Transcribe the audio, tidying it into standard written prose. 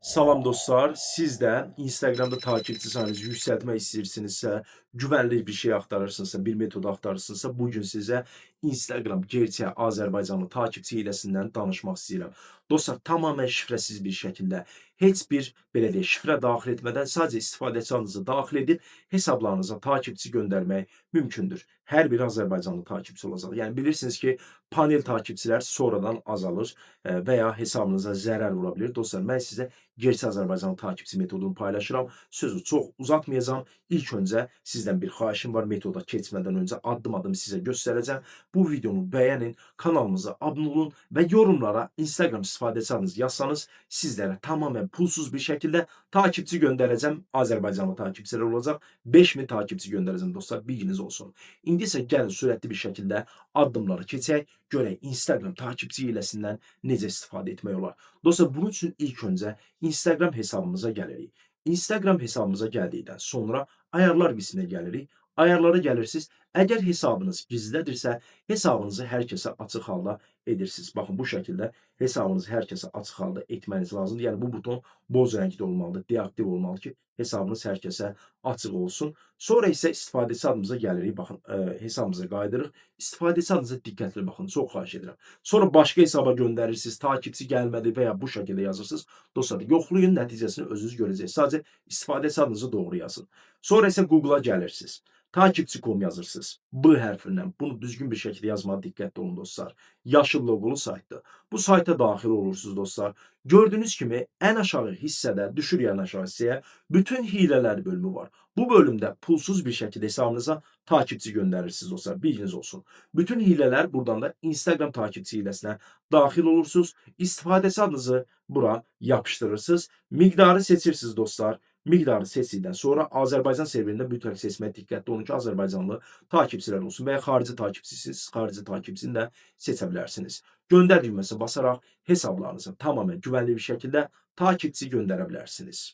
Salam dostlar, siz də Instagramda takipçi sayınızı yüksəltmək istəyirsinizsə, güvənli bir şey axtarırsınızsa, bir metod axtarırsınızsa, bu gün sizə Instagram gerçək Azərbaycanlı takipçi hiləsindən danışmaq istəyirəm. Dostlar, tamamilə şifrəsiz bir şəkildə, heç bir belə deyək, şifrə daxil etmədən sadəcə istifadəçi adınızı daxil edib hesablarınıza takipçi göndərmək mümkündür. Hər biri Azərbaycanlı takipçi olacaq. Yəni bilirsiniz ki, panel takipçilər sonradan azalır və ya hesabınıza zərər vura bilir. Dostlar, mən sizə gerçək Azərbaycanlı takipçi metodunu paylaşıram. Sözü çox uzatmayacağam. İlk öncə sizdən bir xahişim var. Metoda keçmədən öncə addım-addım sizə göstərəcəm. Bu videonu bəyənin, kanalımıza abunə olun və yorumlara Instagram istifadəçi adınızı yazsanız sizlərə tamamilə pulsuz bir şəkildə takipçi göndərəcəm. Azərbaycanlı takipçilər olacaq. 5000 takipçi göndərəcəm dostlar. Bilginiz olsun. İndi isə gəlin sürətli bir şəkildə addımları keçək. Görək Instagram takipçi hiləsindən necə istifadə etmək olar. Dostlar, bunun üçün ilk öncə Instagram hesabımıza gəlirik. Instagram hesabımıza gəldikdən sonra ayarlar qisminə gəlirik. Ayarlara gəlirsiniz. Əgər hesabınız gizlidirsə, hesabınızı hər kəsə açıq halda edirsiniz. Baxın, bu şəkildə hesabınızı hər kəsə açıq halda etməniz lazımdır. Yəni, bu buton boz rəngdə olmalıdır, deaktiv olmalı ki, hesabınız hər kəsə açıq olsun. Sonra isə istifadəçi adımıza gəlirik. Baxın, hesabımıza qayıdırıq. İstifadəçi adınıza diqqətli baxın, çox xahiş edirəm. Sonra başqa hesaba göndərirsiniz, takipçi gəlmədi və ya bu şəkildə yazırsınız. Dostlar, yoxlayın, nəticəsini özünüz görəcəksiniz. Sadəcə istifadəçi adınızı doğru yazın. Sonra isə Google-a gəlirsiniz. Takipçi.com yazırsınız. B hərfindən. Bunu düzgün bir şəkildə yazmağa diqqətli olun dostlar. Yaşıl loqolu saytdır. Bu sayta daxil olursunuz dostlar. Gördüyünüz kimi ən aşağı hissədə, düşür yəni aşağı hissəyə, bütün hilələr bölümü var. Bu bölümdə pulsuz bir şəkildə hesabınıza takipçi göndərirsiniz dostlar. Bilginiz olsun. Bütün hilələr buradan da Instagram takipçi hiləsinə daxil olursunuz. İstifadəçi adınızı bura yapışdırırsınız. Miqdarı seçirsiniz dostlar. Miqdarı seçdikdən sonra Azərbaycan serverində mütləq seçməyə diqqətli olun ki, Azərbaycanlı takipçilər olsun və ya xarici takipçisiniz, xarici takipçini də seçə bilərsiniz. Göndər düyməsinə basaraq hesablarınıza tamamilə güvənli bir şəkildə takipçi göndərə bilərsiniz.